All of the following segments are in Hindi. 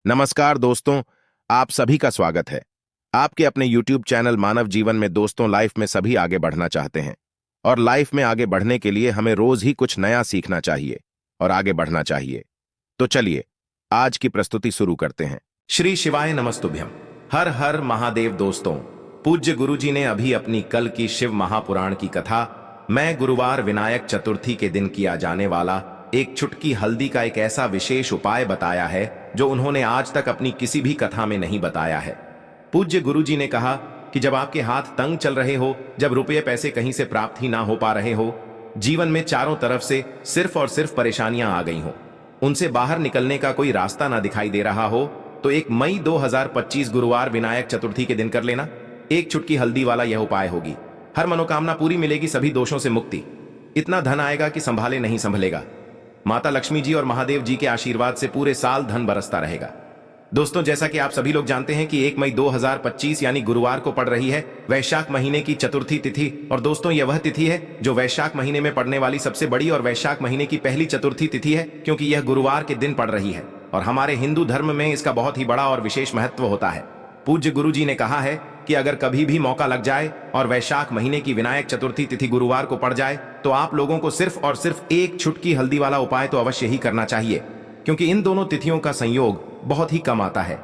नमस्कार दोस्तों, आप सभी का स्वागत है। आपके अपने YouTube चैनल मानव जीवन में दोस्तों लाइफ में सभी आगे बढ़ना चाहते हैं और लाइफ में आगे बढ़ने के लिए हमें रोज ही कुछ नया सीखना चाहिए और आगे बढ़ना चाहिए। तो चलिए आज की प्रस्तुति शुरू करते हैं। श्री शिवाय नमस्तुभ्यम। हर हर महादेव। दोस्तों, पूज्य गुरुजी ने अभी अपनी कल की शिव महापुराण की कथा मैं गुरुवार विनायक चतुर्थी के दिन किया जाने वाला एक चुटकी हल्दी का एक ऐसा विशेष उपाय बताया है जो उन्होंने आज तक अपनी किसी भी कथा में नहीं बताया है। पूज्य गुरुजी ने कहा कि जब आपके हाथ तंग चल रहे हो, जब रुपये पैसे कहीं से प्राप्त ही ना हो पा रहे हो, जीवन में चारों तरफ से सिर्फ और सिर्फ परेशानियां आ गई हो, उनसे बाहर निकलने का कोई रास्ता ना दिखाई दे रहा हो, तो 1 मई 2025 गुरुवार विनायक चतुर्थी के दिन कर लेना। एक चुटकी हल्दी वाला यह उपाय होगी। हर मनोकामना पूरी मिलेगी, सभी दोषों से मुक्ति। इतना धन आएगा कि संभाले नहीं संभलेगा। माता लक्ष्मी जी और महादेव जी के आशीर्वाद से पूरे साल धन बरसता रहेगा। दोस्तों, जैसा कि आप सभी लोग जानते हैं कि 1 मई 2025 यानी गुरुवार को पड़ रही है वैशाख महीने की चतुर्थी तिथि। और दोस्तों, यह वह तिथि है जो वैशाख महीने में पड़ने वाली सबसे बड़ी और वैशाख महीने की पहली चतुर्थी तिथि है, क्योंकि यह गुरुवार के दिन पड़ रही है और हमारे हिंदू धर्म में इसका बहुत ही बड़ा और विशेष महत्व होता है। पूज्य गुरु जी ने कहा है कि अगर कभी भी मौका लग जाए और वैशाख महीने की विनायक चतुर्थी तिथि गुरुवार को पड़ जाए तो आप लोगों को सिर्फ और सिर्फ एक चुटकी हल्दी वाला उपाय तो अवश्य ही करना चाहिए, क्योंकि इन दोनों तिथियों का संयोग बहुत ही कम आता है।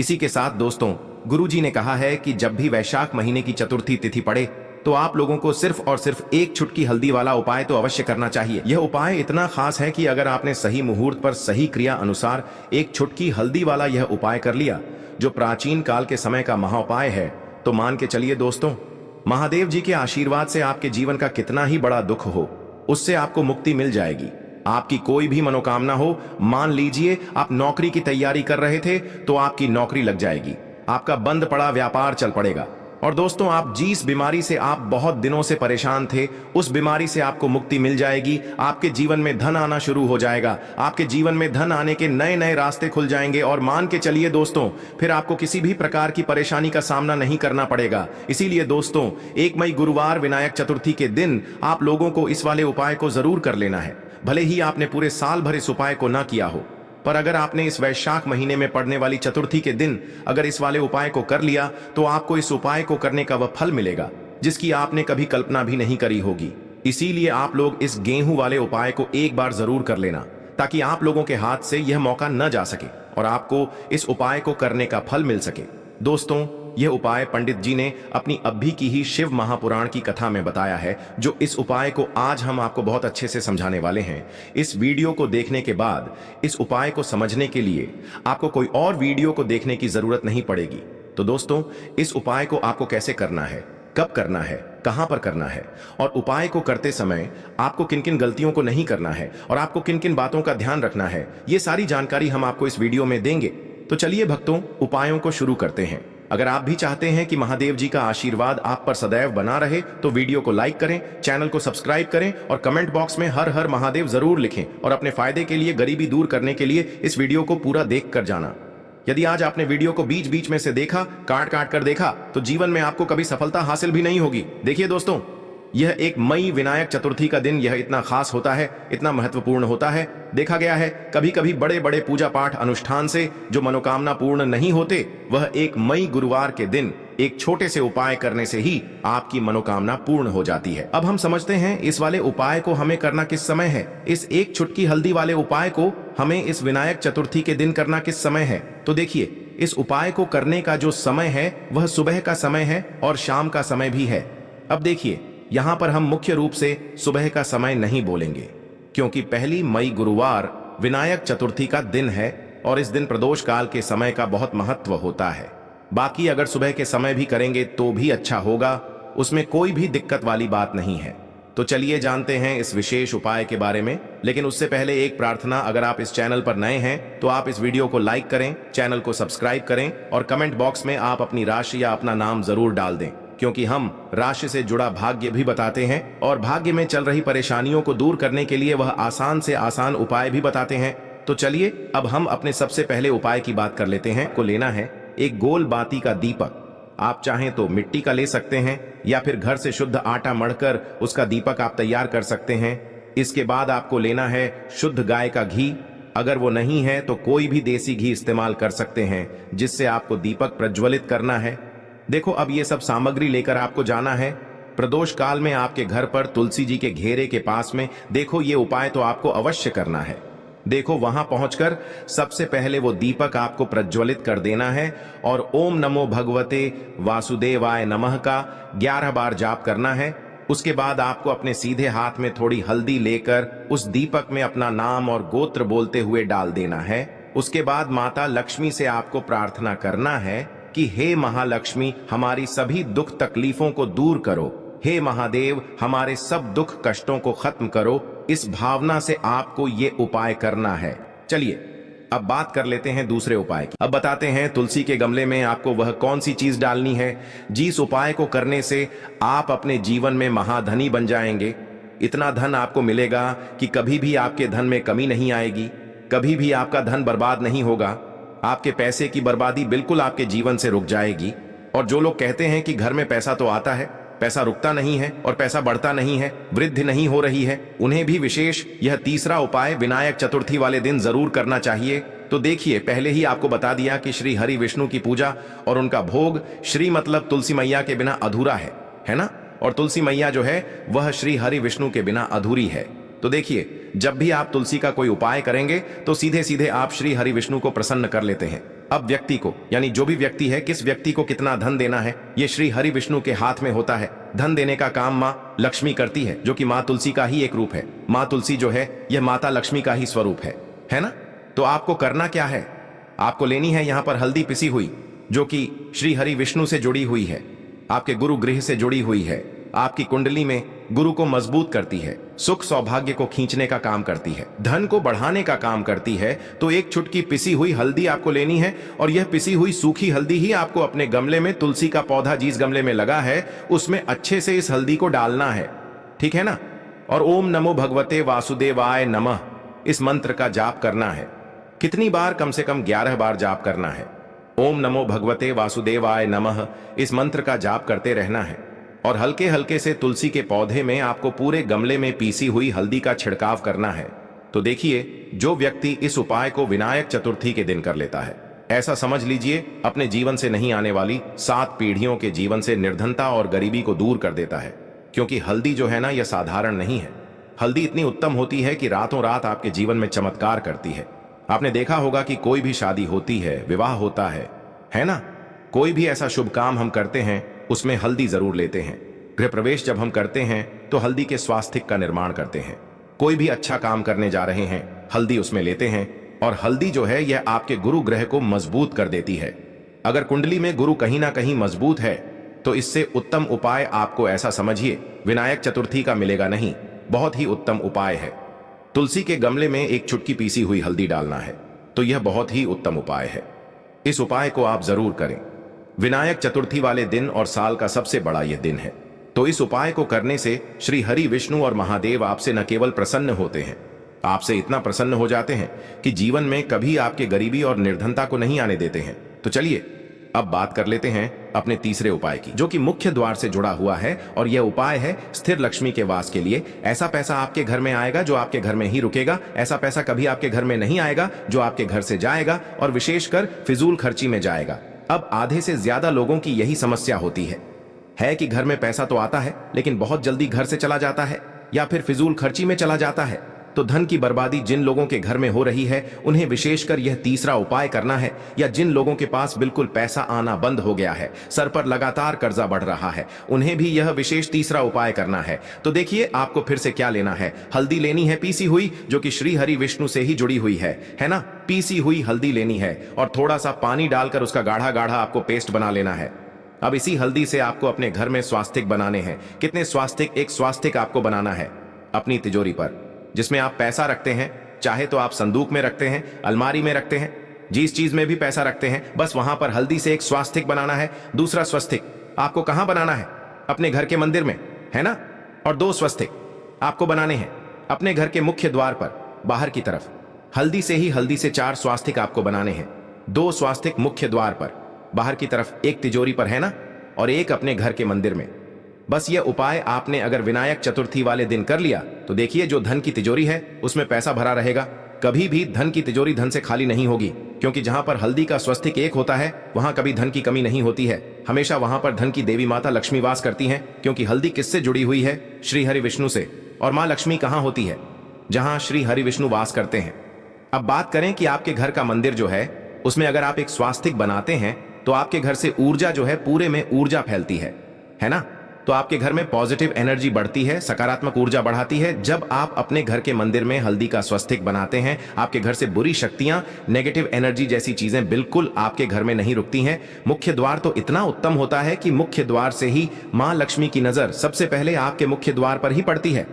इसी के साथ दोस्तों, गुरुजी ने कहा है कि जब भी वैशाख महीने की चतुर्थी तिथि पड़े तो आप लोगों को सिर्फ और सिर्फ एक चुटकी हल्दी वाला उपाय तो अवश्य करना चाहिए। यह उपाय इतना खास है कि अगर आपने सही मुहूर्त पर सही क्रिया अनुसार एक चुटकी हल्दी वाला यह उपाय कर लिया, जो प्राचीन काल के समय का महाउपाय है, तो मान के चलिए दोस्तों, महादेव जी के आशीर्वाद से आपके जीवन का कितना ही बड़ा दुख हो, उससे आपको मुक्ति मिल जाएगी। आपकी कोई भी मनोकामना हो, मान लीजिए आप नौकरी की तैयारी कर रहे थे तो आपकी नौकरी लग जाएगी, आपका बंद पड़ा व्यापार चल पड़ेगा। और दोस्तों, आप जिस बीमारी से आप बहुत दिनों से परेशान थे, उस बीमारी से आपको मुक्ति मिल जाएगी। आपके जीवन में धन आना शुरू हो जाएगा, आपके जीवन में धन आने के नए नए रास्ते खुल जाएंगे। और मान के चलिए दोस्तों, फिर आपको किसी भी प्रकार की परेशानी का सामना नहीं करना पड़ेगा। इसीलिए दोस्तों, 1 मई गुरुवार विनायक चतुर्थी के दिन आप लोगों को इस वाले उपाय को जरूर कर लेना है। भले ही आपने पूरे साल भर इस उपाय को ना किया हो, पर अगर आपने इस वैशाख महीने में पड़ने वाली चतुर्थी के दिन अगर इस वाले उपाय को कर लिया तो आपको इस उपाय को करने का वह फल मिलेगा जिसकी आपने कभी कल्पना भी नहीं करी होगी। इसीलिए आप लोग इस गेहूं वाले उपाय को एक बार जरूर कर लेना, ताकि आप लोगों के हाथ से यह मौका न जा सके और आपको इस उपाय को करने का फल मिल सके। दोस्तों, यह उपाय पंडित जी ने अपनी अभी की ही शिव महापुराण की कथा में बताया है, जो इस उपाय को आज हम आपको बहुत अच्छे से समझाने वाले हैं। इस वीडियो को देखने के बाद इस उपाय को समझने के लिए आपको कोई और वीडियो को देखने की जरूरत नहीं पड़ेगी। तो दोस्तों, इस उपाय को आपको कैसे करना है, कब करना है, कहां पर करना है और उपाय को करते समय आपको किन किन गलतियों को नहीं करना है और आपको किन किन बातों का ध्यान रखना है, ये सारी जानकारी हम आपको इस वीडियो में देंगे। तो चलिए भक्तों, उपायों को शुरू करते हैं। अगर आप भी चाहते हैं कि महादेव जी का आशीर्वाद आप पर सदैव बना रहे तो वीडियो को लाइक करें, चैनल को सब्सक्राइब करें और कमेंट बॉक्स में हर हर महादेव जरूर लिखें। और अपने फायदे के लिए, गरीबी दूर करने के लिए इस वीडियो को पूरा देख कर जाना। यदि आज आपने वीडियो को बीच बीच में से देखा, काट काट कर देखा, तो जीवन में आपको कभी सफलता हासिल भी नहीं होगी। देखिए दोस्तों, यह 1 मई विनायक चतुर्थी का दिन यह इतना खास होता है, इतना महत्वपूर्ण होता है। देखा गया है कभी कभी बड़े बड़े पूजा पाठ अनुष्ठान से जो मनोकामना पूर्ण नहीं होते, वह 1 मई गुरुवार के दिन एक छोटे से उपाय करने से ही आपकी मनोकामना पूर्ण हो जाती है। अब हम समझते हैं इस वाले उपाय को हमें करना किस समय है। इस एक चुटकी हल्दी वाले उपाय को हमें इस विनायक चतुर्थी के दिन करना किस समय है। तो देखिए, इस उपाय को करने का जो समय है वह सुबह का समय है और शाम का समय भी है। अब देखिए, यहां पर हम मुख्य रूप से सुबह का समय नहीं बोलेंगे, क्योंकि 1 मई गुरुवार विनायक चतुर्थी का दिन है और इस दिन प्रदोष काल के समय का बहुत महत्व होता है। बाकी अगर सुबह के समय भी करेंगे तो भी अच्छा होगा, उसमें कोई भी दिक्कत वाली बात नहीं है। तो चलिए जानते हैं इस विशेष उपाय के बारे में। लेकिन उससे पहले एक प्रार्थना, अगर आप इस चैनल पर नए हैं तो आप इस वीडियो को लाइक करें, चैनल को सब्सक्राइब करें और कमेंट बॉक्स में आप अपनी राशि या अपना नाम जरूर डाल दें, क्योंकि हम राशि से जुड़ा भाग्य भी बताते हैं और भाग्य में चल रही परेशानियों को दूर करने के लिए वह आसान से आसान उपाय भी बताते हैं। तो चलिए अब हम अपने सबसे पहले उपाय की बात कर लेते हैं। को लेना है एक गोल बाती का दीपक। आप चाहें तो मिट्टी का ले सकते हैं या फिर घर से शुद्ध आटा मढ़कर उसका दीपक आप तैयार कर सकते हैं। इसके बाद आपको लेना है शुद्ध गाय का घी अगर वो नहीं है तो कोई भी देसी घी इस्तेमाल कर सकते हैं जिससे आपको दीपक प्रज्वलित करना है। देखो, अब ये सब सामग्री लेकर आपको जाना है। प्रदोष काल में आपके घर पर तुलसी जी के घेरे के पास में देखो, ये उपाय तो आपको अवश्य करना है। देखो, वहां पहुंचकर सबसे पहले वो दीपक आपको प्रज्वलित कर देना है और ओम नमो भगवते वासुदेवाय नमः का 11 बार जाप करना है। उसके बाद आपको अपने सीधे हाथ में थोड़ी हल्दी लेकर उस दीपक में अपना नाम और गोत्र बोलते हुए डाल देना है। उसके बाद माता लक्ष्मी से आपको प्रार्थना करना है कि हे महालक्ष्मी, हमारी सभी दुख तकलीफों को दूर करो। हे महादेव, हमारे सब दुख कष्टों को खत्म करो। इस भावना से आपको ये उपाय करना है। चलिए अब बात कर लेते हैं दूसरे उपाय की। अब बताते हैं तुलसी के गमले में आपको वह कौन सी चीज डालनी है जिस उपाय को करने से आप अपने जीवन में महाधनी बन जाएंगे। इतना धन आपको मिलेगा कि कभी भी आपके धन में कमी नहीं आएगी, कभी भी आपका धन बर्बाद नहीं होगा। आपके पैसे की बर्बादी बिल्कुल आपके जीवन से रुक जाएगी। और जो लोग कहते हैं कि घर में पैसा तो आता है, पैसा रुकता नहीं है और पैसा बढ़ता नहीं है, वृद्धि नहीं हो रही है, उन्हें भी विशेष यह तीसरा उपाय विनायक चतुर्थी वाले दिन जरूर करना चाहिए। तो देखिए, पहले ही आपको बता दिया कि श्री हरि विष्णु की पूजा और उनका भोग, श्री मतलब तुलसी मैया के बिना अधूरा है ना? और तुलसी मैया जो है वह श्री हरि विष्णु के बिना अधूरी है। तो देखिए, जब भी आप तुलसी का कोई उपाय करेंगे तो सीधे सीधे आप श्री हरि विष्णु को प्रसन्न कर लेते हैं। अब व्यक्ति को, यानी जो भी व्यक्ति है, किस व्यक्ति को कितना धन देना है, ये श्री हरि विष्णु के हाथ में होता है। धन देने का काम माँ लक्ष्मी करती है, जो कि माँ तुलसी का ही एक रूप है। माँ तुलसी जो है यह माता लक्ष्मी का ही स्वरूप है ना? तो आपको करना क्या है? आपको लेनी है यहाँ पर हल्दी पिसी हुई, जो कि श्री हरि विष्णु से जुड़ी हुई है, आपके गुरु गृह से जुड़ी हुई है, आपकी कुंडली में गुरु को मजबूत करती है, सुख सौभाग्य को खींचने का काम करती है, धन को बढ़ाने का काम करती है। तो एक चुटकी पिसी हुई हल्दी आपको लेनी है और यह पिसी हुई सूखी हल्दी ही आपको अपने गमले में, तुलसी का पौधा जिस गमले में लगा है उसमें अच्छे से इस हल्दी को डालना है, ठीक है ना? और ओम नमो भगवते वासुदेवाय नमः इस मंत्र का जाप करना है। कितनी बार? कम से कम 11 बार जाप करना है। ओम नमो भगवते वासुदेवाय नमः इस मंत्र का जाप करते रहना है और हल्के हल्के से तुलसी के पौधे में आपको पूरे गमले में पीसी हुई हल्दी का छिड़काव करना है। तो देखिए, जो व्यक्ति इस उपाय को विनायक चतुर्थी के दिन कर लेता है, ऐसा समझ लीजिए अपने जीवन से नहीं आने वाली 7 पीढ़ियों के जीवन से निर्धनता और गरीबी को दूर कर देता है। क्योंकि हल्दी जो है ना, यह साधारण नहीं है। हल्दी इतनी उत्तम होती है कि रातों रात आपके जीवन में चमत्कार करती है। आपने देखा होगा कि कोई भी शादी होती है, विवाह होता है ना? कोई भी ऐसा शुभ काम हम करते हैं उसमें हल्दी जरूर लेते हैं। गृह प्रवेश जब हम करते हैं तो हल्दी के स्वास्तिक का निर्माण करते हैं। कोई भी अच्छा काम करने जा रहे हैं, हल्दी उसमें लेते हैं। और हल्दी जो है यह आपके गुरु ग्रह को मजबूत कर देती है। अगर कुंडली में गुरु कहीं ना कहीं मजबूत है तो इससे उत्तम उपाय आपको, ऐसा समझिए, विनायक चतुर्थी का मिलेगा नहीं। बहुत ही उत्तम उपाय है। तुलसी के गमले में एक चुटकी पीसी हुई हल्दी डालना है, तो यह बहुत ही उत्तम उपाय है। इस उपाय को आप जरूर करें। विनायक चतुर्थी वाले दिन और साल का सबसे बड़ा यह दिन है। तो इस उपाय को करने से श्री हरि विष्णु और महादेव आपसे न केवल प्रसन्न होते हैं, आपसे इतना प्रसन्न हो जाते हैं कि जीवन में कभी आपके गरीबी और निर्धनता को नहीं आने देते हैं। तो चलिए अब बात कर लेते हैं अपने तीसरे उपाय की, जो कि मुख्य द्वार से जुड़ा हुआ है। और यह उपाय है स्थिर लक्ष्मी के वास के लिए। ऐसा पैसा आपके घर में आएगा जो आपके घर में ही रुकेगा। ऐसा पैसा कभी आपके घर में नहीं आएगा जो आपके घर से जाएगा और विशेषकर फिजूल खर्ची में जाएगा। अब आधे से ज्यादा लोगों की यही समस्या होती है कि घर में पैसा तो आता है लेकिन बहुत जल्दी घर से चला जाता है या फिर फिजूल खर्ची में चला जाता है। तो धन की बर्बादी जिन लोगों के घर में हो रही है उन्हें विशेषकर यह तीसरा उपाय करना है। या जिन लोगों के पास बिल्कुल पैसा आना बंद हो गया है, सर पर लगातार कर्जा बढ़ रहा है, उन्हें भी यह विशेष तीसरा उपाय करना है। तो देखिए आपको फिर से क्या लेना है। हल्दी लेनी है पीसी हुई, जो कि श्री हरि विष्णु से ही जुड़ी हुई है ना? पीसी हुई हल्दी लेनी है और थोड़ा सा पानी डालकर उसका गाढ़ा गाढ़ा आपको पेस्ट बना लेना है। अब इसी हल्दी से आपको अपने घर में स्वास्तिक बनाने हैं। कितने स्वास्तिक? एक स्वास्तिक आपको बनाना है अपनी तिजोरी पर, जिसमें आप पैसा रखते हैं। चाहे तो आप संदूक में रखते हैं, अलमारी में रखते हैं, जिस चीज में भी पैसा रखते हैं, बस वहां पर हल्दी से एक स्वास्तिक बनाना है। दूसरा स्वस्तिक आपको कहां बनाना है? अपने घर के मंदिर में, है ना? और 2 स्वस्तिक आपको बनाने हैं अपने घर के मुख्य द्वार पर बाहर की तरफ। हल्दी से 4 स्वास्तिक आपको बनाने हैं। 2 स्वास्तिक मुख्य द्वार पर बाहर की तरफ, एक तिजोरी पर, है ना? और एक अपने घर के मंदिर में। बस यह उपाय आपने अगर विनायक चतुर्थी वाले दिन कर लिया तो देखिए जो धन की तिजोरी है उसमें पैसा भरा रहेगा। कभी भी धन की तिजोरी धन से खाली नहीं होगी, क्योंकि जहां पर हल्दी का स्वस्तिक एक होता है वहां कभी धन की कमी नहीं होती है। हमेशा वहां पर धन की देवी माता लक्ष्मी वास करती हैं, क्योंकि हल्दी किससे जुड़ी हुई है? श्री हरि विष्णु से। और मां लक्ष्मी कहां होती है? जहां श्री हरि विष्णु वास करते हैं। अब बात करें कि आपके घर का मंदिर जो है उसमें अगर आप एक स्वास्तिक बनाते हैं तो आपके घर से ऊर्जा जो है पूरे में ऊर्जा फैलती है ना? तो आपके घर में पॉजिटिव एनर्जी बढ़ती है, सकारात्मक ऊर्जा बढ़ाती है। जब आप अपने घर के मंदिर में हल्दी का स्वस्तिक बनाते हैं, आपके घर से बुरी शक्तियां, नेगेटिव एनर्जी जैसी चीजें बिल्कुल आपके घर में नहीं रुकती हैं। मुख्य द्वार तो इतना उत्तम होता है कि मुख्य द्वार से ही मां लक्ष्मी की नजर सबसे पहले आपके मुख्य द्वार पर ही पड़ती है।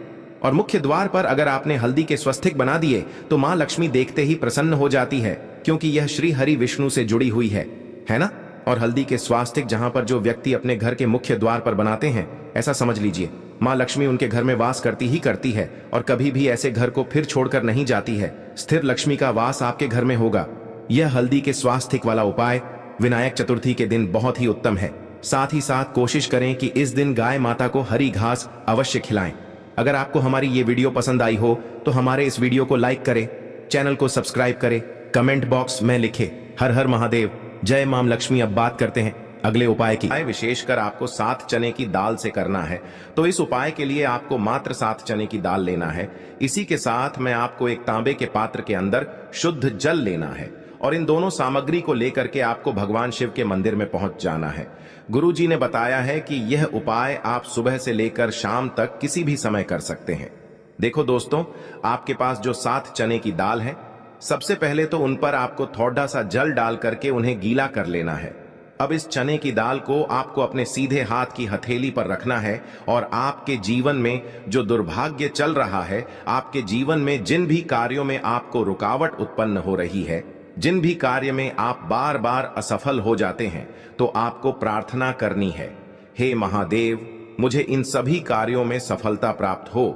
और मुख्य द्वार पर अगर आपने हल्दी के स्वस्तिक बना दिए तो मां लक्ष्मी देखते ही प्रसन्न हो जाती है, क्योंकि यह श्री हरि विष्णु से जुड़ी हुई है ना? और हल्दी के स्वास्तिक जहां पर जो व्यक्ति अपने घर के मुख्य द्वार पर बनाते हैं, ऐसा समझ लीजिए मां लक्ष्मी उनके घर में वास करती ही करती है और कभी भी ऐसे घर को फिर छोड़कर नहीं जाती है। स्थिर लक्ष्मी का वास आपके घर में होगा। यह हल्दी के स्वास्तिक वाला उपाय विनायक चतुर्थी के दिन बहुत ही उत्तम है। साथ ही साथ कोशिश करें कि इस दिन गाय माता को हरी घास अवश्य खिलाएं। अगर आपको हमारी ये वीडियो पसंद आई हो तो हमारे इस वीडियो को लाइक करें, चैनल को सब्सक्राइब करें, कमेंट बॉक्स में लिखे हर हर महादेव, जय मां लक्ष्मी। अब बात करते हैं अगले उपाय की। विशेषकर आपको 7 चने की दाल से करना है, तो इस उपाय के लिए आपको मात्र 7 चने की दाल लेना है। इसी के साथ में आपको एक तांबे के पात्र के अंदर शुद्ध जल लेना है और इन दोनों सामग्री को लेकर के आपको भगवान शिव के मंदिर में पहुंच जाना है। गुरु जी ने बताया है कि यह उपाय आप सुबह से लेकर शाम तक किसी भी समय कर सकते हैं। देखो दोस्तों, आपके पास जो 7 चने की दाल है, सबसे पहले तो उन पर आपको थोड़ा सा जल डाल करके उन्हें गीला कर लेना है। अब इस चने की दाल को आपको अपने सीधे हाथ की हथेली पर रखना है और आपके जीवन में जो दुर्भाग्य चल रहा है, आपके जीवन में जिन भी कार्यों में आपको रुकावट उत्पन्न हो रही है, जिन भी कार्य में आप बार बार असफल हो जाते हैं, तो आपको प्रार्थना करनी है, हे महादेव, मुझे इन सभी कार्यों में सफलता प्राप्त हो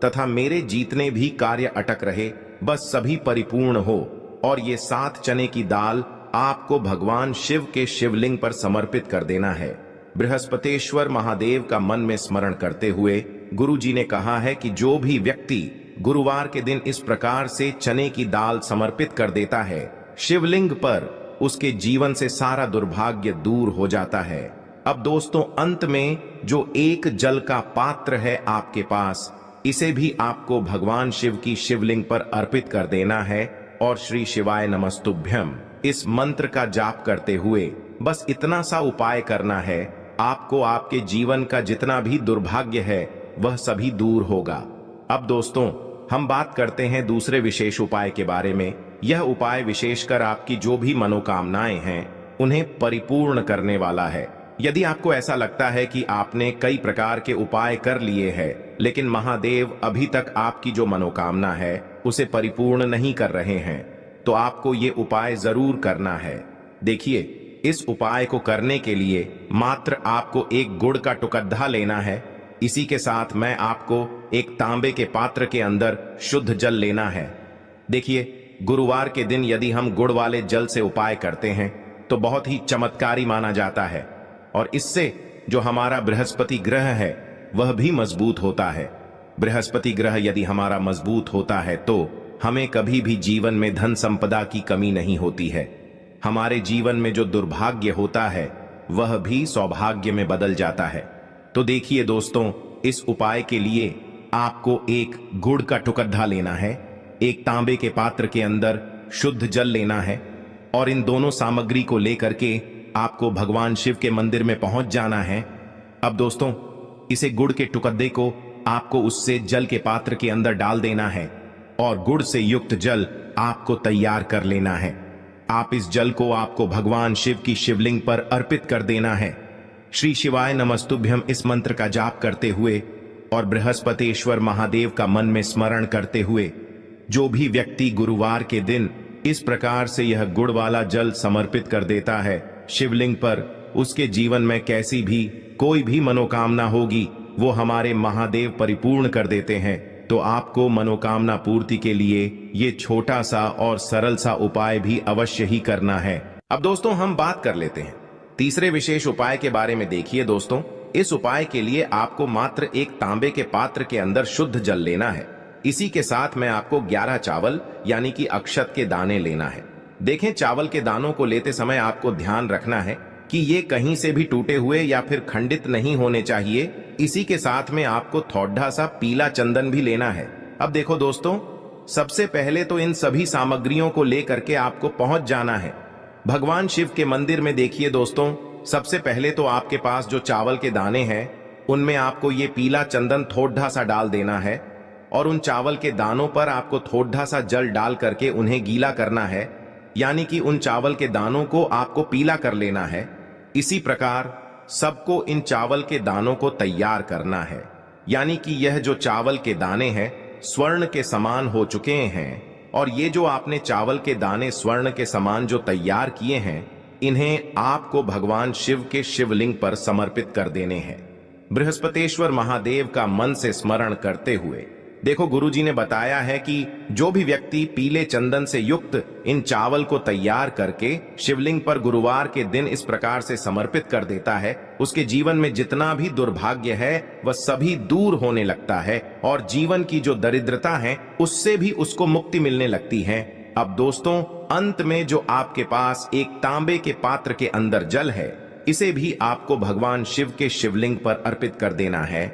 तथा मेरे जीतने भी कार्य अटक रहे, बस सभी परिपूर्ण हो। और ये 7 चने की दाल आपको भगवान शिव के शिवलिंग पर समर्पित कर देना है। बृहस्पतेश्वर महादेव का मन में स्मरण करते हुए गुरु जी ने कहा है कि जो भी व्यक्ति गुरुवार के दिन इस प्रकार से चने की दाल समर्पित कर देता है शिवलिंग पर, उसके जीवन से सारा दुर्भाग्य दूर हो जाता है। अब दोस्तों, अंत में जो एक जल का पात्र है आपके पास, इसे भी आपको भगवान शिव की शिवलिंग पर अर्पित कर देना है और श्री शिवाय नमस्तुभ्यम इस मंत्र का जाप करते हुए बस इतना सा उपाय करना है। आपको आपके जीवन का जितना भी दुर्भाग्य है वह सभी दूर होगा। अब दोस्तों, हम बात करते हैं दूसरे विशेष उपाय के बारे में। यह उपाय विशेषकर आपकी जो भी मनोकामनाएं हैं उन्हें परिपूर्ण करने वाला है। यदि आपको ऐसा लगता है कि आपने कई प्रकार के उपाय कर लिए हैं लेकिन महादेव अभी तक आपकी जो मनोकामना है उसे परिपूर्ण नहीं कर रहे हैं, तो आपको ये उपाय जरूर करना है। देखिए, इस उपाय को करने के लिए मात्र आपको एक गुड़ का टुकड़ा लेना है। इसी के साथ मैं आपको एक तांबे के पात्र के अंदर शुद्ध जल लेना है। देखिए, गुरुवार के दिन यदि हम गुड़ वाले जल से उपाय करते हैं तो बहुत ही चमत्कारी माना जाता है और इससे जो हमारा बृहस्पति ग्रह है वह भी मजबूत होता है। बृहस्पति ग्रह यदि हमारा मजबूत होता है तो हमें कभी भी जीवन में धन संपदा की कमी नहीं होती है। हमारे जीवन में जो दुर्भाग्य होता है वह भी सौभाग्य में बदल जाता है। तो देखिए दोस्तों, इस उपाय के लिए आपको एक गुड़ का टुकड़ा लेना है, एक तांबे के पात्र के अंदर शुद्ध जल लेना है और इन दोनों सामग्री को लेकर के आपको भगवान शिव के मंदिर में पहुंच जाना है। अब दोस्तों, इसे गुड़ के टुकड़े को आपको उससे जल के पात्र के अंदर डाल देना है और गुड़ से युक्त जल आपको तैयार कर लेना है। आप इस जल को आपको भगवान शिव की शिवलिंग पर अर्पित कर देना है। श्री शिवाय नमस्तुभ्यम इस मंत्र का जाप करते हुए और बृहस्पतेश्वर महादेव का मन में स्मरण करते हुए जो भी व्यक्ति गुरुवार के दिन इस प्रकार से यह गुड़ वाला जल समर्पित कर देता है शिवलिंग पर, उसके जीवन में कैसी भी कोई भी मनोकामना होगी वो हमारे महादेव परिपूर्ण कर देते हैं। तो आपको मनोकामना पूर्ति के लिए ये छोटा सा और सरल सा उपाय भी अवश्य ही करना है। अब दोस्तों, हम बात कर लेते हैं तीसरे विशेष उपाय के बारे में। देखिए दोस्तों, इस उपाय के लिए आपको मात्र एक तांबे के पात्र के अंदर शुद्ध जल लेना है। इसी के साथ में आपको 11 चावल यानी कि अक्षत के दाने लेना है। देखें, चावल के दानों को लेते समय आपको ध्यान रखना है कि ये कहीं से भी टूटे हुए या फिर खंडित नहीं होने चाहिए। इसी के साथ में आपको थोड़ा सा पीला चंदन भी लेना है। अब देखो दोस्तों, सबसे पहले तो इन सभी सामग्रियों को लेकर के आपको पहुंच जाना है भगवान शिव के मंदिर में। देखिए दोस्तों, सबसे पहले तो आपके पास जो चावल के दाने हैं उनमें आपको ये पीला चंदन थोड़ा सा डाल देना है और उन चावल के दानों पर आपको थोड़ा सा जल डाल करके उन्हें गीला करना है, यानी कि उन चावल के दानों को आपको पीला कर लेना है। इसी प्रकार सबको इन चावल के दानों को तैयार करना है, यानी कि यह जो चावल के दाने हैं स्वर्ण के समान हो चुके हैं। और ये जो आपने चावल के दाने स्वर्ण के समान जो तैयार किए हैं, इन्हें आपको भगवान शिव के शिवलिंग पर समर्पित कर देने हैं, बृहस्पतेश्वर महादेव का मन से स्मरण करते हुए। देखो, गुरुजी ने बताया है कि जो भी व्यक्ति पीले चंदन से युक्त इन चावल को तैयार करके शिवलिंग पर गुरुवार के दिन इस प्रकार से समर्पित कर देता है, उसके जीवन में जितना भी दुर्भाग्य है वह सभी दूर होने लगता है और जीवन की जो दरिद्रता है उससे भी उसको मुक्ति मिलने लगती है। अब दोस्तों, अंत में जो आपके पास एक तांबे के पात्र के अंदर जल है, इसे भी आपको भगवान शिव के शिवलिंग पर अर्पित कर देना है।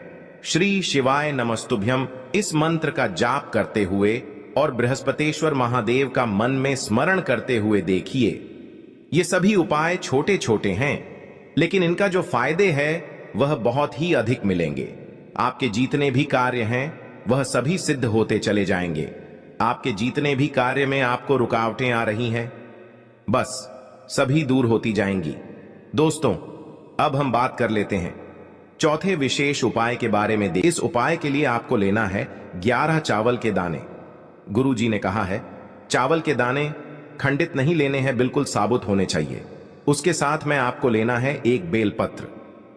श्री शिवाय नमस्तुभ्यम इस मंत्र का जाप करते हुए और बृहस्पतेश्वर महादेव का मन में स्मरण करते हुए देखिए। ये सभी उपाय छोटे छोटे हैं, लेकिन इनका जो फायदे हैं वह बहुत ही अधिक मिलेंगे। आपके जितने भी कार्य हैं वह सभी सिद्ध होते चले जाएंगे। आपके जितने भी कार्य में आपको रुकावटें आ रही हैं, बस सभी दूर होती जाएंगी। दोस्तों, अब हम बात कर लेते हैं चौथे विशेष उपाय के बारे में। इस उपाय के लिए आपको लेना है 11 चावल के दाने। गुरुजी ने कहा है चावल के दाने खंडित नहीं लेने हैं, बिल्कुल साबुत होने चाहिए। उसके साथ में आपको लेना है एक बेलपत्र।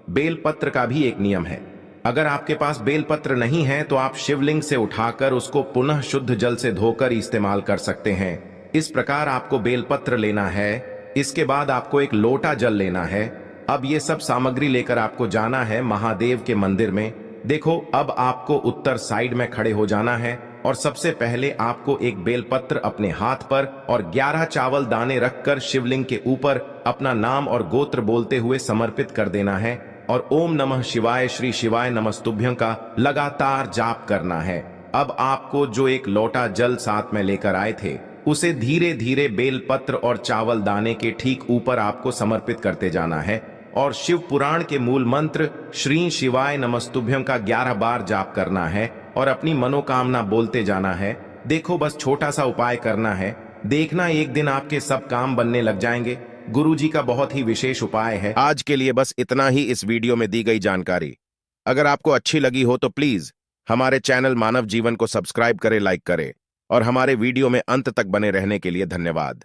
बेलपत्र का भी एक नियम है, अगर आपके पास बेलपत्र नहीं है तो आप शिवलिंग से उठाकर उसको पुनः शुद्ध जल से धोकर इस्तेमाल कर सकते हैं। इस प्रकार आपको बेलपत्र लेना है। इसके बाद आपको एक लोटा जल लेना है। अब ये सब सामग्री लेकर आपको जाना है महादेव के मंदिर में। देखो, अब आपको उत्तर साइड में खड़े हो जाना है और सबसे पहले आपको एक बेलपत्र अपने हाथ पर और 11 चावल दाने रखकर शिवलिंग के ऊपर अपना नाम और गोत्र बोलते हुए समर्पित कर देना है और ओम नमः शिवाय श्री शिवाय नमस्तुभ्यं का लगातार जाप करना है। अब आपको जो एक लोटा जल साथ में लेकर आए थे उसे धीरे धीरे बेलपत्र और चावल दाने के ठीक ऊपर आपको समर्पित करते जाना है और शिव पुराण के मूल मंत्र श्री शिवाय नमस्तुभ्यं का 11 बार जाप करना है और अपनी मनोकामना बोलते जाना है। देखो, बस छोटा सा उपाय करना है, देखना एक दिन आपके सब काम बनने लग जाएंगे। गुरुजी का बहुत ही विशेष उपाय है। आज के लिए बस इतना ही इस वीडियो में दी गई जानकारी। अगर आपको अच्छी लगी हो तो प्लीज हमारे चैनल मानव जीवन को सब्सक्राइब करें, लाइक करें और हमारे वीडियो में अंत तक बने रहने के लिए धन्यवाद।